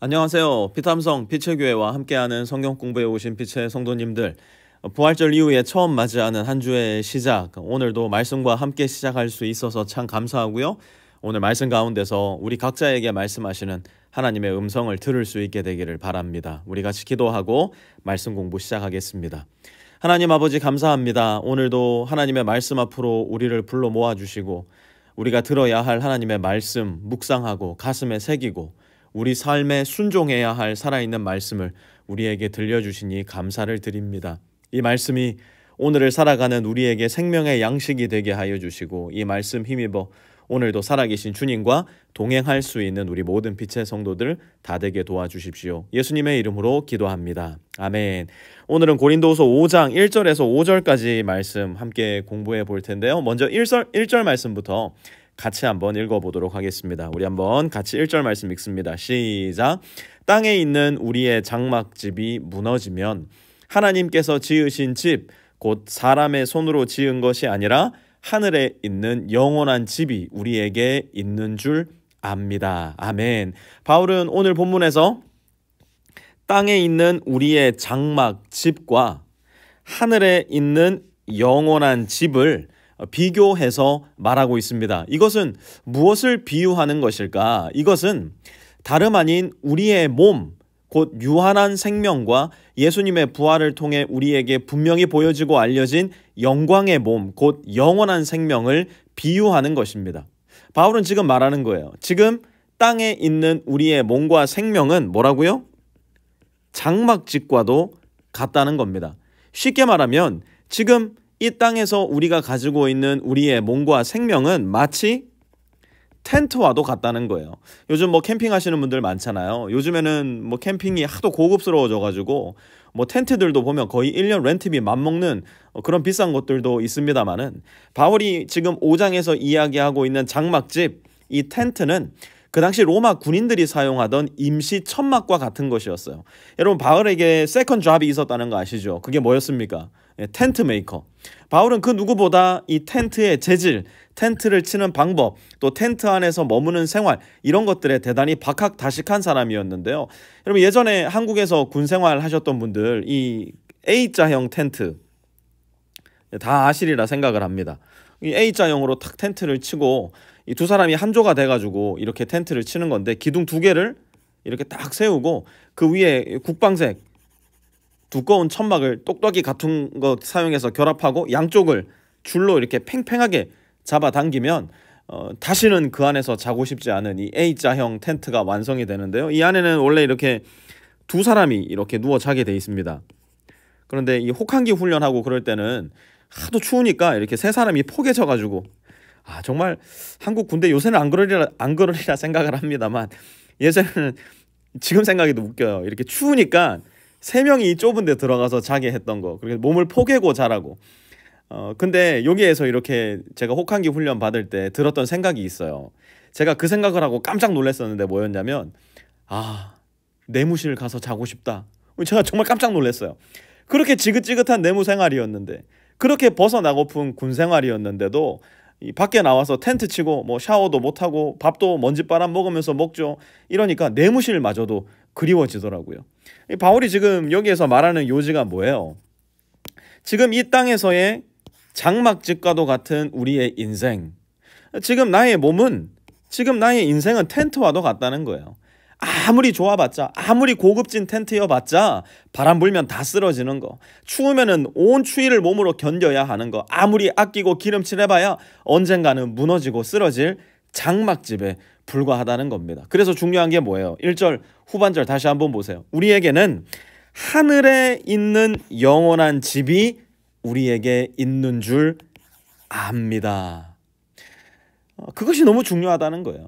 안녕하세요. 피탐성 피체교회와 함께하는 성경 공부에 오신 피체 성도님들, 부활절 이후에 처음 맞이하는 한 주의 시작, 오늘도 말씀과 함께 시작할 수 있어서 참 감사하고요. 오늘 말씀 가운데서 우리 각자에게 말씀하시는 하나님의 음성을 들을 수 있게 되기를 바랍니다. 우리 같이 기도하고 말씀 공부 시작하겠습니다. 하나님 아버지 감사합니다. 오늘도 하나님의 말씀 앞으로 우리를 불러 모아주시고 우리가 들어야 할 하나님의 말씀 묵상하고 가슴에 새기고 우리 삶에 순종해야 할 살아있는 말씀을 우리에게 들려주시니 감사를 드립니다. 이 말씀이 오늘을 살아가는 우리에게 생명의 양식이 되게 하여 주시고 이 말씀 힘입어 오늘도 살아계신 주님과 동행할 수 있는 우리 모든 빛의 성도들 다 되게 도와주십시오. 예수님의 이름으로 기도합니다. 아멘. 오늘은 고린도후서 5장 1절에서 5절까지 말씀 함께 공부해 볼 텐데요. 먼저 1절 말씀부터 같이 한번 읽어보도록 하겠습니다. 우리 한번 같이 1절 말씀 읽습니다. 시작. 땅에 있는 우리의 장막집이 무너지면 하나님께서 지으신 집, 곧 사람의 손으로 지은 것이 아니라 하늘에 있는 영원한 집이 우리에게 있는 줄 압니다. 아멘. 바울은 오늘 본문에서 땅에 있는 우리의 장막집과 하늘에 있는 영원한 집을 비교해서 말하고 있습니다. 이것은 무엇을 비유하는 것일까? 이것은 다름 아닌 우리의 몸, 곧 유한한 생명과 예수님의 부활을 통해 우리에게 분명히 보여지고 알려진 영광의 몸, 곧 영원한 생명을 비유하는 것입니다. 바울은 지금 말하는 거예요. 지금 땅에 있는 우리의 몸과 생명은 뭐라고요? 장막집과도 같다는 겁니다. 쉽게 말하면 지금 이 땅에서 우리가 가지고 있는 우리의 몸과 생명은 마치 텐트와도 같다는 거예요. 요즘 캠핑 하시는 분들 많잖아요. 요즘에는 캠핑이 하도 고급스러워져가지고 텐트들도 보면 거의 1년 렌트비 맘먹는 그런 비싼 것들도 있습니다만은, 바울이 지금 5장에서 이야기하고 있는 장막집, 이 텐트는 그 당시 로마 군인들이 사용하던 임시 천막과 같은 것이었어요. 여러분, 바울에게 세컨 잡이 있었다는 거 아시죠? 그게 뭐였습니까? 텐트 메이커. 바울은 그 누구보다 이 텐트의 재질, 텐트를 치는 방법, 또 텐트 안에서 머무는 생활, 이런 것들에 대단히 박학다식한 사람이었는데요. 여러분, 예전에 한국에서 군 생활 하셨던 분들 이 A자형 텐트 다 아시리라 생각을 합니다. 이 A자형으로 탁 텐트를 치고 이 두 사람이 한 조가 돼가지고 이렇게 텐트를 치는 건데, 기둥 두 개를 이렇게 딱 세우고 그 위에 국방색 두꺼운 천막을 똑똑이 같은 거 사용해서 결합하고 양쪽을 줄로 이렇게 팽팽하게 잡아당기면 다시는 그 안에서 자고 싶지 않은 이 A자형 텐트가 완성이 되는데요. 이 안에는 원래 이렇게 두 사람이 이렇게 누워 자게 돼 있습니다. 그런데 이 혹한기 훈련하고 그럴 때는 하도 추우니까 이렇게 세 사람이 포개져 가지고, 정말 한국 군대 요새는 안 그러리라 생각을 합니다만, 예전에는 지금 생각해도 웃겨요. 이렇게 추우니까 세 명이 이 좁은 데 들어가서 자게 했던 거. 그래서 몸을 포개고 자라고. 근데 여기에서 이렇게 제가 혹한기 훈련 받을 때 들었던 생각이 있어요. 제가 그 생각을 하고 깜짝 놀랐었는데 뭐였냐면, 내무실 가서 자고 싶다. 제가 정말 깜짝 놀랐어요. 그렇게 지긋지긋한 내무 생활이었는데, 그렇게 벗어나고픈 군 생활이었는데도 이 밖에 나와서 텐트 치고 샤워도 못하고 밥도 먼지바람 먹으면서 먹죠. 이러니까 내무실마저도 그리워지더라고요. 바울이 지금 여기에서 말하는 요지가 뭐예요? 지금 이 땅에서의 장막집과도 같은 우리의 인생, 지금 나의 몸은, 지금 나의 인생은 텐트와도 같다는 거예요. 아무리 좋아봤자, 아무리 고급진 텐트여봤자 바람 불면 다 쓰러지는 거, 추우면은 온 추위를 몸으로 견뎌야 하는 거, 아무리 아끼고 기름칠해봐야 언젠가는 무너지고 쓰러질 장막집에 불과하다는 겁니다. 그래서 중요한 게 뭐예요? 1절 후반절 다시 한번 보세요. 우리에게는 하늘에 있는 영원한 집이 우리에게 있는 줄 압니다. 그것이 너무 중요하다는 거예요.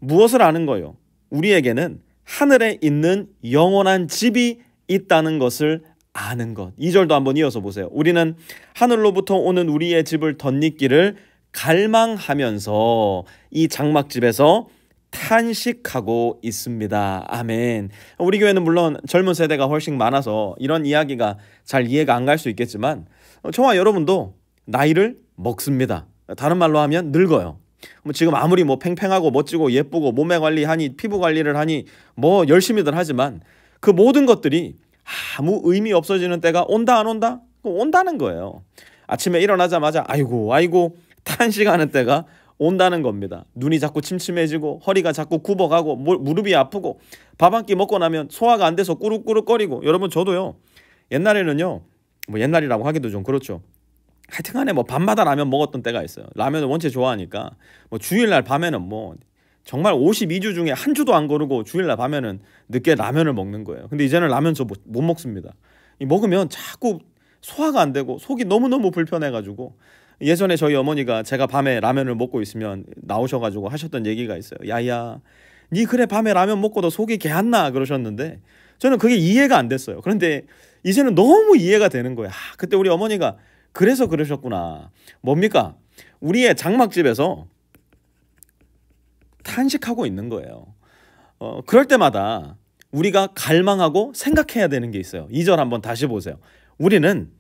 무엇을 아는 거예요? 우리에게는 하늘에 있는 영원한 집이 있다는 것을 아는 것. 2절도 한번 이어서 보세요. 우리는 하늘로부터 오는 우리의 집을 덧입기를 갈망하면서 이 장막집에서 탄식하고 있습니다. 아멘. 우리 교회는 물론 젊은 세대가 훨씬 많아서 이런 이야기가 잘 이해가 안 갈 수 있겠지만, 저와 여러분도 나이를 먹습니다. 다른 말로 하면 늙어요. 뭐 지금 아무리 뭐 팽팽하고 멋지고 예쁘고 몸매 관리하니 피부 관리를 하니 뭐 열심히들 하지만 그 모든 것들이 아무 의미 없어지는 때가 온다 안 온다? 온다는 거예요. 아침에 일어나자마자 아이고 탄식하는 때가 온다는 겁니다. 눈이 자꾸 침침해지고 허리가 자꾸 굽어가고 무릎이 아프고 밥 한 끼 먹고 나면 소화가 안 돼서 꾸룩꾸룩거리고. 여러분 저도요. 옛날에는요. 뭐 옛날이라고 하기도 좀 그렇죠. 하여튼간에 뭐 밤마다 라면 먹었던 때가 있어요. 라면을 원체 좋아하니까 뭐 주일날 밤에는 뭐 정말 52주 중에 한 주도 안 거르고 주일날 밤에는 늦게 라면을 먹는 거예요. 근데 이제는 라면 저 못 먹습니다. 먹으면 자꾸 소화가 안 되고 속이 너무너무 불편해가지고 예전에 저희 어머니가 제가 밤에 라면을 먹고 있으면 나오셔가지고 하셨던 얘기가 있어요. 야야, 니 그래 밤에 라면 먹고도 속이 개 안 나 그러셨는데 저는 그게 이해가 안 됐어요. 그런데 이제는 너무 이해가 되는 거예요. 그때 우리 어머니가 그래서 그러셨구나. 뭡니까? 우리의 장막집에서 탄식하고 있는 거예요. 그럴 때마다 우리가 갈망하고 생각해야 되는 게 있어요. 2절 한번 다시 보세요. 우리는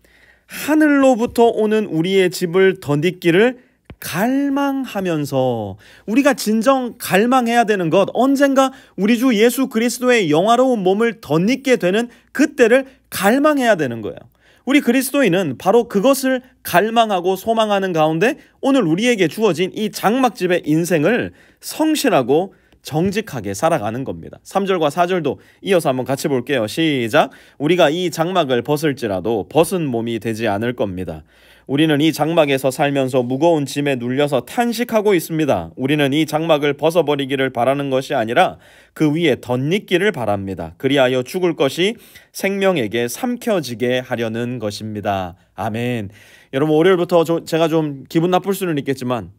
하늘로부터 오는 우리의 집을 덧입기를 갈망하면서, 우리가 진정 갈망해야 되는 것, 언젠가 우리 주 예수 그리스도의 영화로운 몸을 덧입게 되는 그때를 갈망해야 되는 거예요. 우리 그리스도인은 바로 그것을 갈망하고 소망하는 가운데 오늘 우리에게 주어진 이 장막집의 인생을 성실하고 정직하게 살아가는 겁니다. 3절과 4절도 이어서 한번 같이 볼게요. 시작. 우리가 이 장막을 벗을지라도 벗은 몸이 되지 않을 겁니다. 우리는 이 장막에서 살면서 무거운 짐에 눌려서 탄식하고 있습니다. 우리는 이 장막을 벗어버리기를 바라는 것이 아니라 그 위에 덧입기를 바랍니다. 그리하여 죽을 것이 생명에게 삼켜지게 하려는 것입니다. 아멘. 여러분 월요일부터 제가 좀 기분 나쁠 수는 있겠지만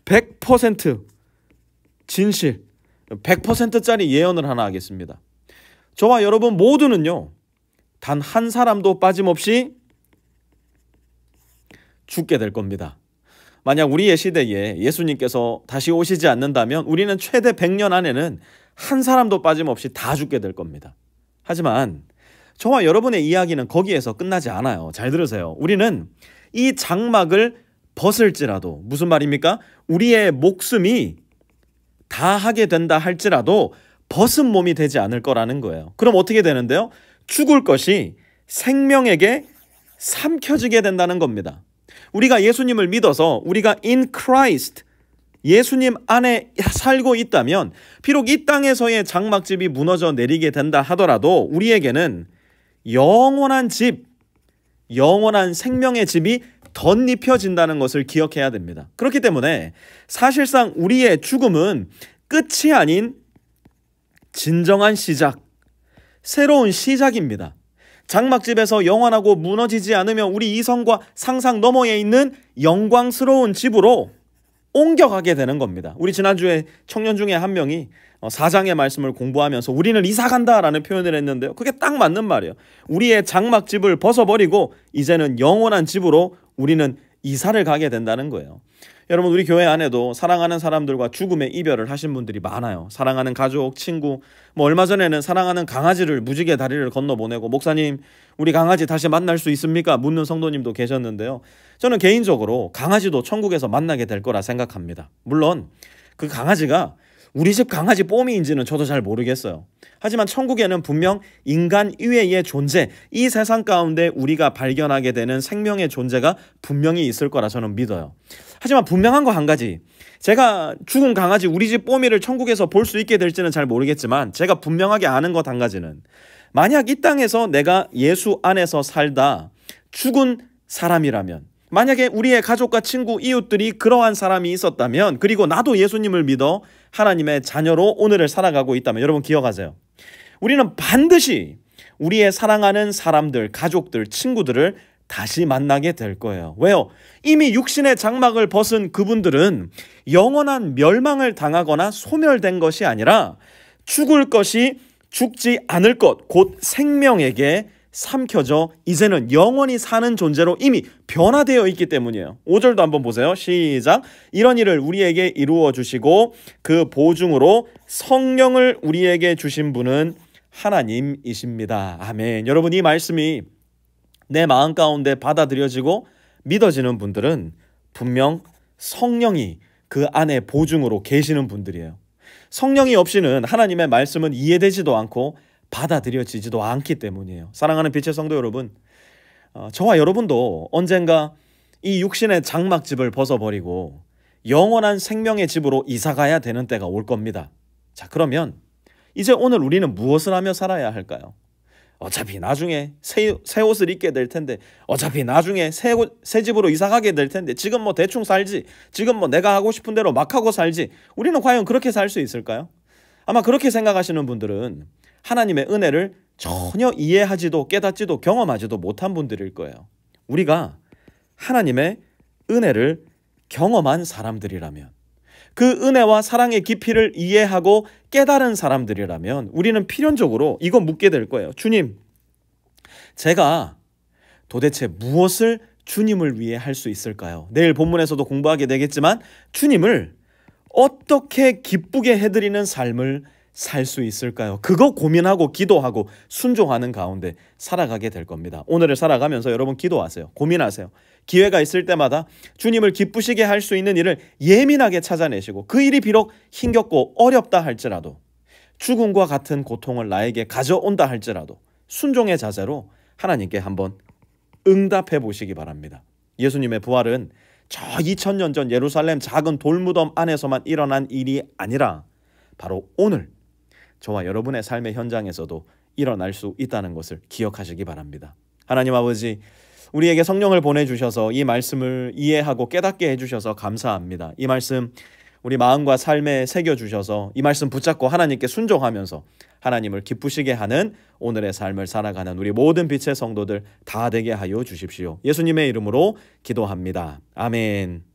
100% 진실, 100%짜리 예언을 하나 하겠습니다. 저와 여러분 모두는요, 단 한 사람도 빠짐없이 죽게 될 겁니다. 만약 우리의 시대에 예수님께서 다시 오시지 않는다면 우리는 최대 100년 안에는 한 사람도 빠짐없이 다 죽게 될 겁니다. 하지만 저와 여러분의 이야기는 거기에서 끝나지 않아요. 잘 들으세요. 우리는 이 장막을 벗을지라도, 무슨 말입니까? 우리의 목숨이 다 하게 된다 할지라도 벗은 몸이 되지 않을 거라는 거예요. 그럼 어떻게 되는데요? 죽을 것이 생명에게 삼켜지게 된다는 겁니다. 우리가 예수님을 믿어서 우리가 in Christ, 예수님 안에 살고 있다면 비록 이 땅에서의 장막집이 무너져 내리게 된다 하더라도 우리에게는 영원한 집, 영원한 생명의 집이 덧입혀진다는 것을 기억해야 됩니다. 그렇기 때문에 사실상 우리의 죽음은 끝이 아닌 진정한 시작, 새로운 시작입니다. 장막집에서 영원하고 무너지지 않으면 우리 이성과 상상 너머에 있는 영광스러운 집으로 옮겨가게 되는 겁니다. 우리 지난주에 청년 중에 한 명이 4장의 말씀을 공부하면서 우리는 이사간다라는 표현을 했는데요. 그게 딱 맞는 말이에요. 우리의 장막집을 벗어버리고 이제는 영원한 집으로 우리는 이사를 가게 된다는 거예요. 여러분 우리 교회 안에도 사랑하는 사람들과 죽음의 이별을 하신 분들이 많아요. 사랑하는 가족, 친구, 뭐 얼마 전에는 사랑하는 강아지를 무지개 다리를 건너보내고 목사님 우리 강아지 다시 만날 수 있습니까? 묻는 성도님도 계셨는데요. 저는 개인적으로 강아지도 천국에서 만나게 될 거라 생각합니다. 물론 그 강아지가 우리 집 강아지 뽀미인지는 저도 잘 모르겠어요. 하지만 천국에는 분명 인간 이외의 존재, 이 세상 가운데 우리가 발견하게 되는 생명의 존재가 분명히 있을 거라 저는 믿어요. 하지만 분명한 거 한 가지, 제가 죽은 강아지 우리 집 뽀미를 천국에서 볼 수 있게 될지는 잘 모르겠지만 제가 분명하게 아는 것 한 가지는, 만약 이 땅에서 내가 예수 안에서 살다 죽은 사람이라면, 만약에 우리의 가족과 친구, 이웃들이 그러한 사람이 있었다면, 그리고 나도 예수님을 믿어 하나님의 자녀로 오늘을 살아가고 있다면, 여러분 기억하세요. 우리는 반드시 우리의 사랑하는 사람들, 가족들, 친구들을 다시 만나게 될 거예요. 왜요? 이미 육신의 장막을 벗은 그분들은 영원한 멸망을 당하거나 소멸된 것이 아니라 죽을 것이 죽지 않을 것, 곧 생명에게 삼켜져 이제는 영원히 사는 존재로 이미 변화되어 있기 때문이에요. 5절도 한번 보세요. 시작. 이런 일을 우리에게 이루어 주시고 그 보증으로 성령을 우리에게 주신 분은 하나님이십니다. 아멘. 여러분 이 말씀이 내 마음 가운데 받아들여지고 믿어지는 분들은 분명 성령이 그 안에 보증으로 계시는 분들이에요. 성령이 없이는 하나님의 말씀은 이해되지도 않고 받아들여지지도 않기 때문이에요. 사랑하는 빛의 성도 여러분, 저와 여러분도 언젠가 이 육신의 장막집을 벗어버리고 영원한 생명의 집으로 이사가야 되는 때가 올 겁니다. 자, 그러면 이제 오늘 우리는 무엇을 하며 살아야 할까요? 어차피 나중에 새 옷을 입게 될 텐데, 어차피 나중에 새 집으로 이사가게 될 텐데, 지금 뭐 대충 살지, 지금 뭐 내가 하고 싶은 대로 막 하고 살지, 우리는 과연 그렇게 살 수 있을까요? 아마 그렇게 생각하시는 분들은 하나님의 은혜를 전혀 이해하지도 깨닫지도 경험하지도 못한 분들일 거예요. 우리가 하나님의 은혜를 경험한 사람들이라면, 그 은혜와 사랑의 깊이를 이해하고 깨달은 사람들이라면 우리는 필연적으로 이거 묻게 될 거예요. 주님, 제가 도대체 무엇을 주님을 위해 할 수 있을까요? 내일 본문에서도 공부하게 되겠지만 주님을 어떻게 기쁘게 해드리는 삶을 살 수 있을까요? 그거 고민하고 기도하고 순종하는 가운데 살아가게 될 겁니다. 오늘을 살아가면서 여러분 기도하세요. 고민하세요. 기회가 있을 때마다 주님을 기쁘시게 할 수 있는 일을 예민하게 찾아내시고, 그 일이 비록 힘겹고 어렵다 할지라도, 죽음과 같은 고통을 나에게 가져온다 할지라도 순종의 자세로 하나님께 한번 응답해 보시기 바랍니다. 예수님의 부활은 저 2000년 전 예루살렘 작은 돌무덤 안에서만 일어난 일이 아니라 바로 오늘 저와 여러분의 삶의 현장에서도 일어날 수 있다는 것을 기억하시기 바랍니다. 하나님 아버지, 우리에게 성령을 보내주셔서 이 말씀을 이해하고 깨닫게 해주셔서 감사합니다. 이 말씀 우리 마음과 삶에 새겨주셔서 이 말씀 붙잡고 하나님께 순종하면서 하나님을 기쁘시게 하는 오늘의 삶을 살아가는 우리 모든 빛의 성도들 다 되게 하여 주십시오. 예수님의 이름으로 기도합니다. 아멘.